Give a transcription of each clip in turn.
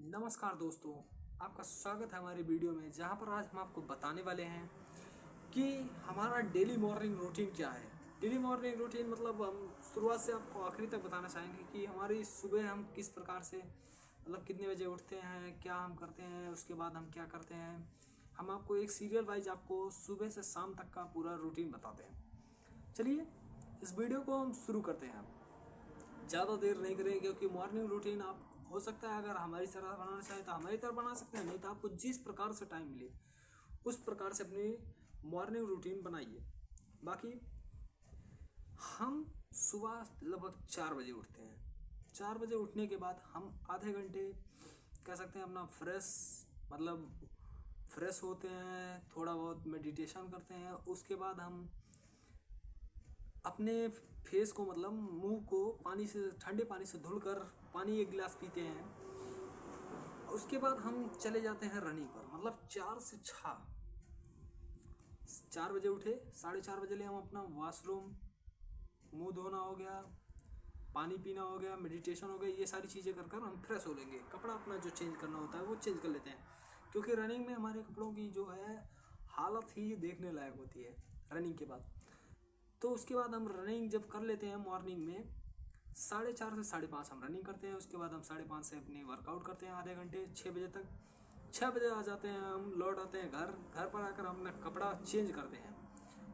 नमस्कार दोस्तों, आपका स्वागत है हमारी वीडियो में जहां पर आज हम आपको बताने वाले हैं कि हमारा डेली मॉर्निंग रूटीन क्या है। डेली मॉर्निंग रूटीन मतलब हम शुरुआत से आपको आखिरी तक बताना चाहेंगे कि हमारी सुबह हम किस प्रकार से मतलब कितने बजे उठते हैं, क्या हम करते हैं, उसके बाद हम क्या करते हैं। हम आपको एक सीरियल वाइज आपको सुबह से शाम तक का पूरा रूटीन बताते हैं। चलिए इस वीडियो को हम शुरू करते हैं। ज़्यादा देर नहीं करेंगे क्योंकि मॉर्निंग रूटीन आप हो सकता है अगर हमारी तरह बनाना चाहें तो हमारी तरह बना सकते हैं, नहीं तो आपको जिस प्रकार से टाइम मिले उस प्रकार से अपनी मॉर्निंग रूटीन बनाइए। बाकी हम सुबह लगभग 4 बजे उठते हैं। 4 बजे उठने के बाद हम आधे घंटे कह सकते हैं अपना मतलब फ्रेश होते हैं, थोड़ा बहुत मेडिटेशन करते हैं। उसके बाद हम अपने फेस को मतलब मुंह को पानी से, ठंडे पानी से धुलकर पानी एक गिलास पीते हैं। उसके बाद हम चले जाते हैं रनिंग पर, मतलब 4 से 6। 4 बजे उठे, 4:30 बजे ले हम अपना वॉशरूम, मुंह धोना हो गया, पानी पीना हो गया, मेडिटेशन हो गया, ये सारी चीज़ें कर कर हम फ्रेश हो लेंगे। कपड़ा अपना जो चेंज करना होता है वो चेंज कर लेते हैं, क्योंकि रनिंग में हमारे कपड़ों की जो है हालत ही देखने लायक होती है रनिंग के बाद। तो उसके बाद हम रनिंग जब कर लेते हैं मॉर्निंग में 4:30 से 5:30 हम रनिंग करते हैं। उसके बाद हम 5:30 से अपनी वर्कआउट करते हैं आधे घंटे, 6 बजे तक। 6 बजे आ जाते हैं, हम लौट आते हैं घर। घर पर आकर हम अपना कपड़ा चेंज करते हैं।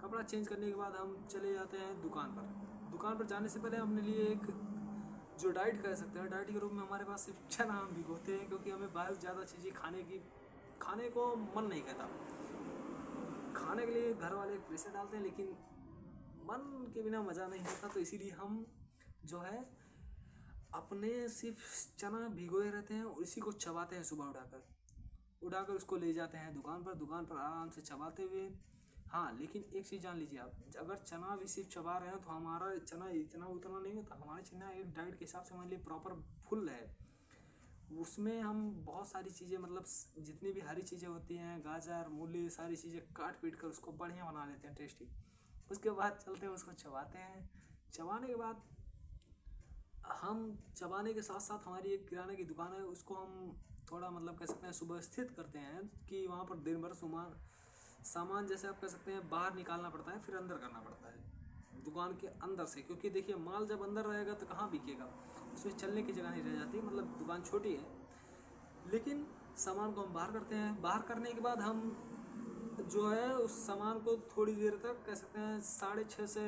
कपड़ा चेंज करने के बाद हम चले जाते हैं दुकान पर। दुकान पर जाने से पहले अपने लिए एक जो डाइट कह सकते हैं, डाइट के रूप में हमारे पास सिर्फ चना हम भिगोते हैं, क्योंकि हमें बाहर ज़्यादा चीज़ें खाने को मन नहीं कहता। खाने के लिए घर वाले प्रेशर डालते हैं, लेकिन मन के बिना मज़ा नहीं होता। तो इसीलिए हम जो है अपने सिर्फ चना भिगोए रहते हैं और इसी को चबाते हैं। सुबह उठाकर उसको ले जाते हैं दुकान पर आराम से चबाते हुए। हाँ, लेकिन एक चीज़ जान लीजिए आप, अगर चना भी सिर्फ चबा रहे हैं तो हमारा चना इतना उतना नहीं होता। हमारा चना एक डाइट के हिसाब से हमारे लिए प्रॉपर फुल है। उसमें हम बहुत सारी चीज़ें मतलब जितनी भी हरी चीज़ें होती हैं, गाजर, मूली, सारी चीज़ें काट पीट कर उसको बढ़िया बना लेते हैं, टेस्टी। उसके बाद चलते हैं, उसको चबाते हैं। चबाने के बाद हम चबाने के साथ साथ हमारी एक किराने की दुकान है, उसको हम थोड़ा मतलब कह सकते हैं सुबह स्थित करते हैं कि वहाँ पर दिन भर सामान जैसे आप कह सकते हैं बाहर निकालना पड़ता है, फिर अंदर करना पड़ता है दुकान के अंदर से। क्योंकि देखिए माल जब अंदर रहेगा तो कहाँ बिकेगा, उसमें चलने की जगह नहीं रह जाती। मतलब दुकान छोटी है, लेकिन सामान को हम बाहर करते हैं। बाहर करने के बाद हम जो है उस सामान को थोड़ी देर तक कह सकते हैं 6:30 से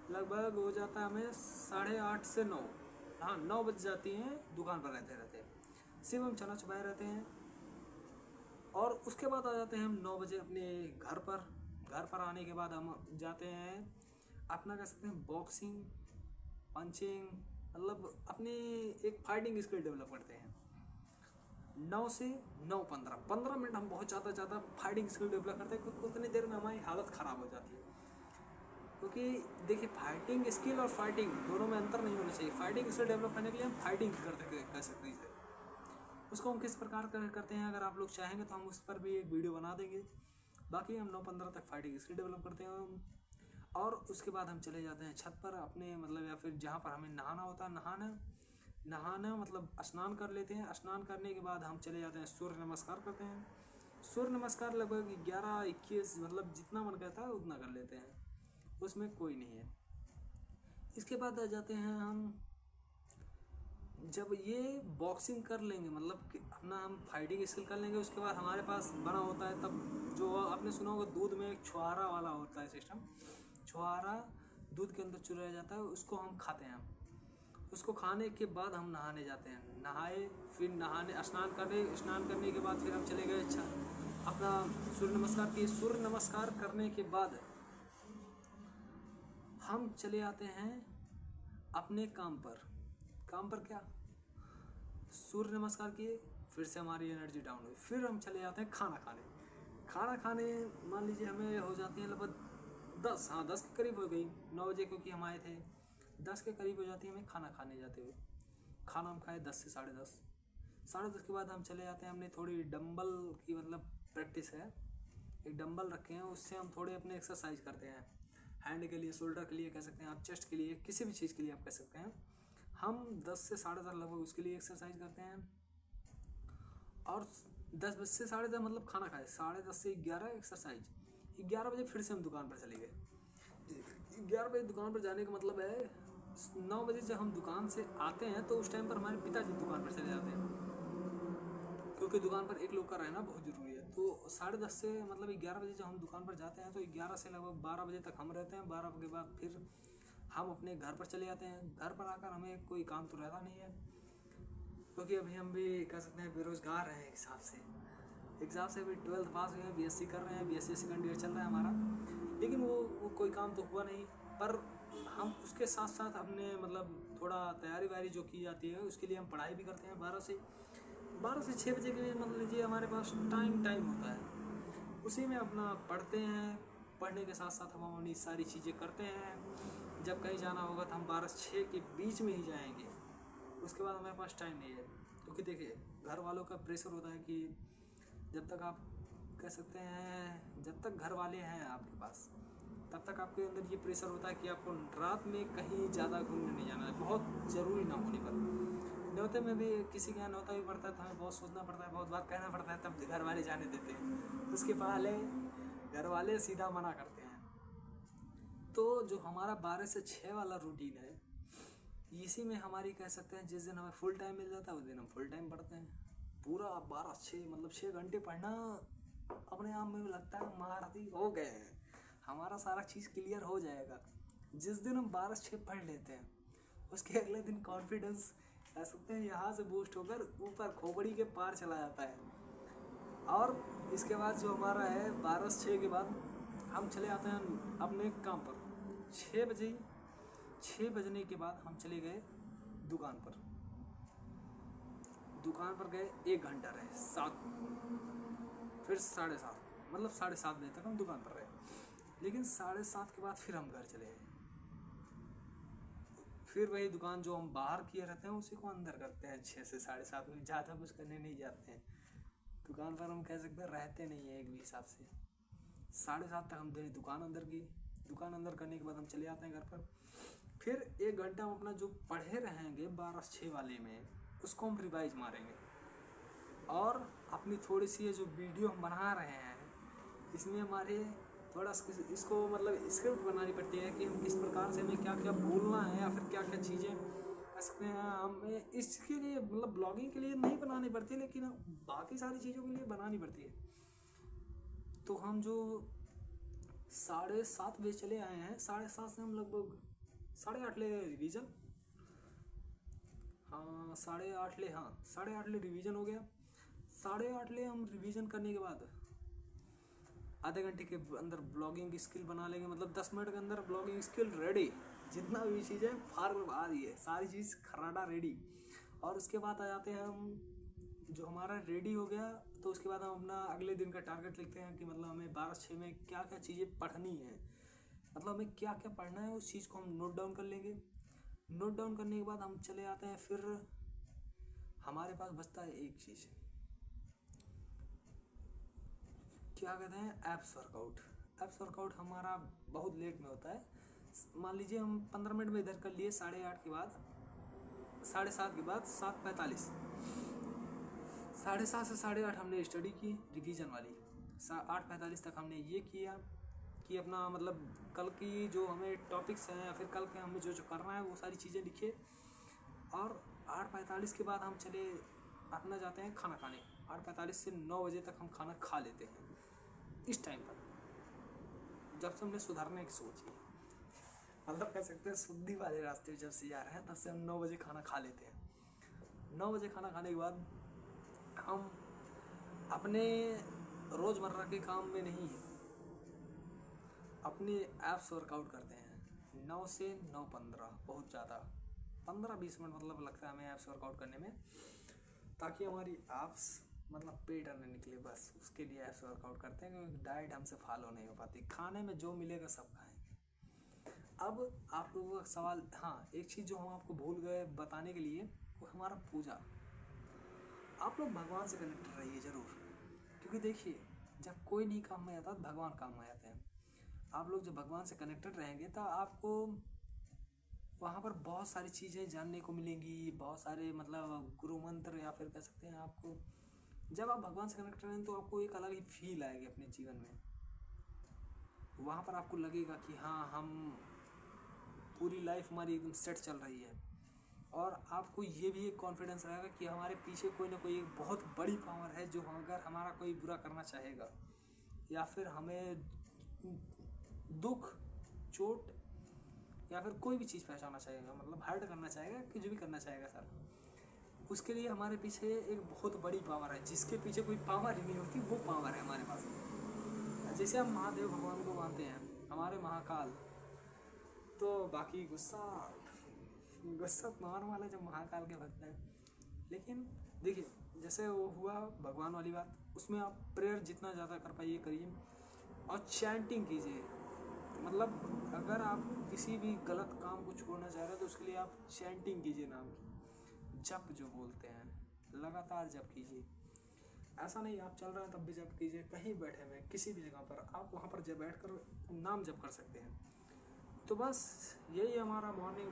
लगभग हो जाता है हमें 8:30 से 9। हाँ, 9 बज जाती हैं दुकान पर रहते रहते। सिर्फ हम चना चबाए रहते हैं और उसके बाद आ जाते हैं हम 9 बजे अपने घर पर। घर पर आने के बाद हम जाते हैं अपना कह सकते हैं बॉक्सिंग, पंचिंग, मतलब अपनी एक फाइटिंग स्किल डेवलप करते हैं। 9 से 9:15 मिनट हम बहुत ज़्यादा फाइटिंग स्किल डेवलप करते हैं, क्योंकि उतनी देर में हमारी हालत ख़राब हो जाती है। क्योंकि देखिए फाइटिंग स्किल और फाइटिंग दोनों में अंतर नहीं होना चाहिए। फाइटिंग स्किल डेवलप करने के लिए हम फाइटिंग कर सकते हैं। उसको हम किस प्रकार करते हैं, अगर आप लोग चाहेंगे तो हम उस पर भी एक वीडियो बना देंगे। बाकी हम 9:15 तक फाइटिंग स्किल डेवलप करते हैं और उसके बाद हम चले जाते हैं छत पर अपने मतलब, या फिर जहाँ पर हमें नहाना होता है, नहाना मतलब स्नान कर लेते हैं। स्नान करने के बाद हम चले जाते हैं सूर्य नमस्कार करते हैं। सूर्य नमस्कार लगभग 11-21 मतलब जितना मन करता है उतना कर लेते हैं, उसमें कोई नहीं है। इसके बाद आ जाते हैं हम, जब ये बॉक्सिंग कर लेंगे मतलब कि अपना हम फाइटिंग स्किल कर लेंगे, उसके बाद हमारे पास बना होता है तब जो आपने सुना होगा दूध में एक छुहारा वाला होता है सिस्टम। छुहारा दूध के अंदर चुराया जाता है, उसको हम खाते हैं। उसको खाने के बाद हम नहाने जाते हैं। नहाए फिर स्नान करने के बाद फिर हम चले गए अपना सूर्य नमस्कार करने के बाद हम चले आते हैं अपने काम पर क्या, सूर्य नमस्कार किए, फिर से हमारी एनर्जी डाउन हुई, फिर हम चले जाते हैं खाना खाने मान लीजिए हमें हो जाती है लगभग 10, हाँ 10 के करीब हो गई। 9 बजे क्योंकि हम आए थे, 10 के करीब हो जाती है हमें खाना खाने जाते हुए। खाना हम खाए 10 से 10:30। 10:30 के बाद हम चले जाते हैं, हमने थोड़ी डंबल की मतलब प्रैक्टिस है, एक डंबल रखे हैं, उससे हम थोड़े अपने एक्सरसाइज करते हैं। हैंड के लिए, शोल्डर के लिए कह सकते हैं आप, चेस्ट के लिए, किसी भी चीज़ के लिए आप कह सकते हैं। हम 10 से 10:30 लगभग उसके लिए एक्सरसाइज करते हैं। और 10 बजे से 10:30 मतलब खाना खाए, 10:30 से 11 एक्सरसाइज, 11 बजे फिर से हम दुकान पर चले गए। 11 बजे दुकान पर जाने का मतलब है 9 बजे जब हम दुकान से आते हैं तो उस टाइम पर हमारे पिताजी दुकान पर चले जाते हैं, क्योंकि दुकान पर एक लोग का रहना बहुत ज़रूरी है। तो 10:30 से मतलब 11 बजे जब हम दुकान पर जाते हैं तो 11 से लगभग 12 बजे तक हम रहते हैं। 12 के बाद फिर हम अपने घर पर चले जाते हैं। घर पर आकर हमें कोई काम तो रहता नहीं है, क्योंकि अभी हम भी कह सकते हैं बेरोज़गार हैं एक हिसाब से अभी 12th पास हुए हैं, BSc कर रहे हैं, BSc सेकंड ईयर चल रहा है हमारा, लेकिन वो कोई काम तो हुआ नहीं। पर हम उसके साथ साथ अपने मतलब थोड़ा तैयारी वारी जो की जाती है उसके लिए हम पढ़ाई भी करते हैं। 12 से 6 बजे के लिए मतलब लीजिए हमारे पास टाइम होता है, उसी में अपना पढ़ते हैं। पढ़ने के साथ साथ हम अपनी सारी चीज़ें करते हैं। जब कहीं जाना होगा तो हम 12 से 6 के बीच में ही जाएंगे, उसके बाद हमारे पास टाइम नहीं है। क्योंकि देखिए घर वालों का प्रेशर होता है कि जब तक आप कह सकते हैं जब तक घर वाले हैं आपके पास तब तक आपके अंदर ये प्रेशर होता है कि आपको रात में कहीं ज़्यादा घूमने नहीं जाना है, बहुत ज़रूरी ना होने पर। न्योते में भी किसी का न्योता भी पड़ता है तो हमें बहुत सोचना पड़ता है, बहुत बार कहना पड़ता है, तब घर वाले जाने देते हैं। उसके पहले घर वाले सीधा मना करते हैं। तो जो हमारा 12 से 6 वाला रूटीन है, इसी में हमारी कह सकते हैं जिस दिन हमें फुल टाइम मिल जाता है उस दिन हम फुल टाइम पढ़ते हैं। पूरा 12-6 मतलब 6 घंटे पढ़ना अपने आप में लगता है महारथी हो गए हैं, हमारा सारा चीज़ क्लियर हो जाएगा। जिस दिन हम 12-6 पढ़ लेते हैं उसके अगले दिन कॉन्फिडेंस कह सकते हैं यहाँ से बूस्ट होकर ऊपर खोपड़ी के पार चला जाता है। और इसके बाद जो हमारा है 12-6 के बाद हम चले आते हैं अपने काम पर। 6 बजने के बाद हम चले गए दुकान पर। दुकान पर गए 1 घंटा रहे, 7 फिर 7:30 मतलब 7:30 बजे तक हम दुकान पर रहे। लेकिन 7:30 के बाद फिर हम घर चले गए। फिर वही दुकान जो हम बाहर किए रहते हैं उसी को अंदर करते हैं 6 से 7:30 में, ज़्यादा कुछ करने नहीं जाते हैं। दुकान पर हम कह सकते हैं रहते नहीं हैं एक भी हिसाब से। 7:30 तक हम दुकान अंदर की। दुकान अंदर करने के बाद हम चले जाते हैं घर पर। फिर 1 घंटा हम अपना जो पढ़े रहेंगे 12-6 वाले में उसको हम रिवाइज मारेंगे। और अपनी थोड़ी सी ये जो वीडियो हम बना रहे हैं इसमें हमारे थोड़ा इसको मतलब स्क्रिप्ट बनानी पड़ती है कि हम किस प्रकार से हमें क्या क्या बोलना है या फिर क्या क्या चीज़ें कर सकते हैं। हमें इसके लिए मतलब ब्लॉगिंग के लिए नहीं बनानी पड़ती, लेकिन बाकी सारी चीज़ों के लिए बनानी पड़ती है। तो हम जो 7:30 बजे चले आए हैं, 7:30 से हम लगभग 8:30 ले रिवीजन, हाँ 8:30 ले रिवीजन हो गया। 8:30 ले हम रिवीजन करने के बाद आधे घंटे के अंदर ब्लॉगिंग स्किल बना लेंगे, मतलब 10 मिनट के अंदर ब्लॉगिंग स्किल रेडी। जितना भी चीज़ है फार्म आ रही है, सारी चीज़ खराटा रेडी। और उसके बाद आ जाते हैं हम, जो हमारा रेडी हो गया तो उसके बाद हम अपना अगले दिन का टारगेट लिखते हैं कि मतलब हमें 12-6 में क्या क्या चीज़ें पढ़नी है, मतलब हमें क्या क्या पढ़ना है उस चीज़ को हम नोट डाउन कर लेंगे। नोट डाउन करने के बाद हम चले आते हैं। फिर हमारे पास बचता है एक चीज़, क्या कहते हैं, एप्स वर्कआउट। एप्स वर्कआउट हमारा बहुत लेट में होता है। मान लीजिए हम 15 मिनट में इधर कर लिए 8:30 के बाद, 7:30 के बाद 7:45, 7:30 से 8:30 हमने स्टडी की रिवीजन वाली। 8:45 तक हमने ये किया कि अपना मतलब कल की जो हमें टॉपिक्स हैं या फिर कल के हमें जो जो करना है वो सारी चीज़ें लिखे। और 8:45 के बाद हम चले अपना जाते हैं खाना खाने। 8:45 से 9 बजे तक हम खाना खा लेते हैं। इस टाइम पर जब से हमने सुधारने की सोची, मतलब कह सकते हैं शुद्धि वाले रास्ते जब से जा रहे हैं तब से हम 9 बजे खाना खा लेते हैं। 9 बजे खाना खाने के बाद हम अपने रोज़मर्रा के काम में नहीं अपनी एप्स वर्कआउट करते हैं। 9 से 9:15 बहुत ज़्यादा 15-20 मिनट मतलब लगता है हमें एप्स वर्कआउट करने में, ताकि हमारी एप्स मतलब पेट न निकले, बस उसके लिए ऐसे वर्कआउट करते हैं। क्योंकि डाइट हमसे फॉलो नहीं हो पाती, खाने में जो मिलेगा सब खाएंगे। अब आप लोगों का सवाल, हाँ एक चीज़ जो हम आपको भूल गए बताने के लिए, वो हमारा पूजा। आप लोग भगवान से कनेक्टेड रहिए ज़रूर, क्योंकि देखिए जब कोई नहीं काम में आता भगवान काम में आते हैं। आप लोग जब भगवान से कनेक्टेड रहेंगे तो आपको वहाँ पर बहुत सारी चीज़ें जानने को मिलेंगी, बहुत सारे मतलब गुरु मंत्र या फिर कह सकते हैं आपको जब आप भगवान से कनेक्ट करेंगे तो आपको एक अलग ही फील आएगी अपने जीवन में। वहाँ पर आपको लगेगा कि हाँ, हम पूरी लाइफ हमारी एकदम सेट चल रही है। और आपको ये भी एक कॉन्फिडेंस रहेगा कि हमारे पीछे कोई ना कोई एक बहुत बड़ी पावर है, जो अगर हमारा कोई बुरा करना चाहेगा या फिर हमें दुख, चोट या फिर कोई भी चीज़ पहुँचाना चाहेगा, मतलब हर्ट करना चाहेगा, कुछ भी करना चाहेगा सर, उसके लिए हमारे पीछे एक बहुत बड़ी पावर है। जिसके पीछे कोई पावर ही नहीं होती, वो पावर है हमारे पास। जैसे हम महादेव भगवान को मानते हैं, हमारे महाकाल, तो बाकी गुस्सा मारने वाले जब महाकाल के भक्त हैं। लेकिन देखिए, जैसे वो हुआ भगवान वाली बात, उसमें आप प्रेयर जितना ज़्यादा कर पाइए करिए, और चैंटिंग कीजिए। मतलब अगर आप किसी भी गलत काम को छोड़ना चाह रहे हो तो उसके लिए आप चैंटिंग कीजिए, नाम की जप जो बोलते हैं, लगातार जप कीजिए। ऐसा नहीं आप चल रहे हैं तब भी जप कीजिए, कहीं बैठे हुए किसी भी जगह पर आप वहाँ पर जब बैठ कर नाम जप कर सकते हैं। तो बस यही हमारा मॉर्निंग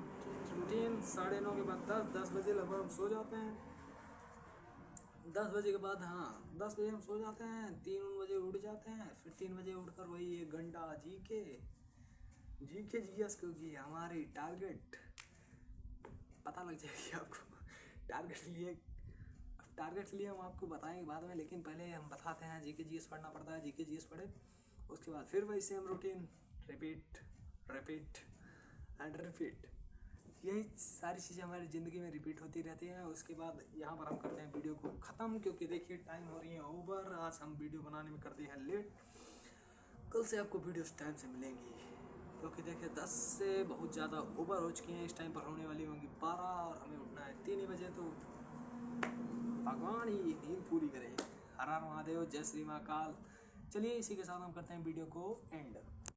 रूटीन। 9:30 के बाद 10 बजे लगभग हम सो जाते हैं। 10 बजे के बाद, हाँ 10 बजे हम सो जाते हैं, 3 बजे उठ जाते हैं। फिर 3 बजे उठकर वही 1 घंटा जी के जीएस, क्योंकि हमारी टारगेट पता लग जाएगी आपको। टारगेट लिए हम आपको बताएंगे बाद में, लेकिन पहले हम बताते हैं जीके जीएस पढ़ना पड़ता है। जीके जीएस पढ़े, उसके बाद फिर वही same routine, repeat and repeat. यही सारी चीज़ें हमारी ज़िंदगी में रिपीट होती रहती हैं। उसके बाद यहाँ पर हम करते हैं वीडियो को ख़त्म, क्योंकि देखिए टाइम हो रही है ओवर। आज हम वीडियो बनाने में करते हैं लेट। कल से आपको वीडियोस टाइम से मिलेंगी, क्योंकि देखिए 10 से बहुत ज़्यादा ओवर हो चुकी हैं। इस टाइम पर होने वाली होंगी 12 और हमें उठना है 3 बजे। तो भगवान ही नींद पूरी करे। हर हर महादेव, जय श्री महाकाल। चलिए इसी के साथ हम करते हैं वीडियो को एंड।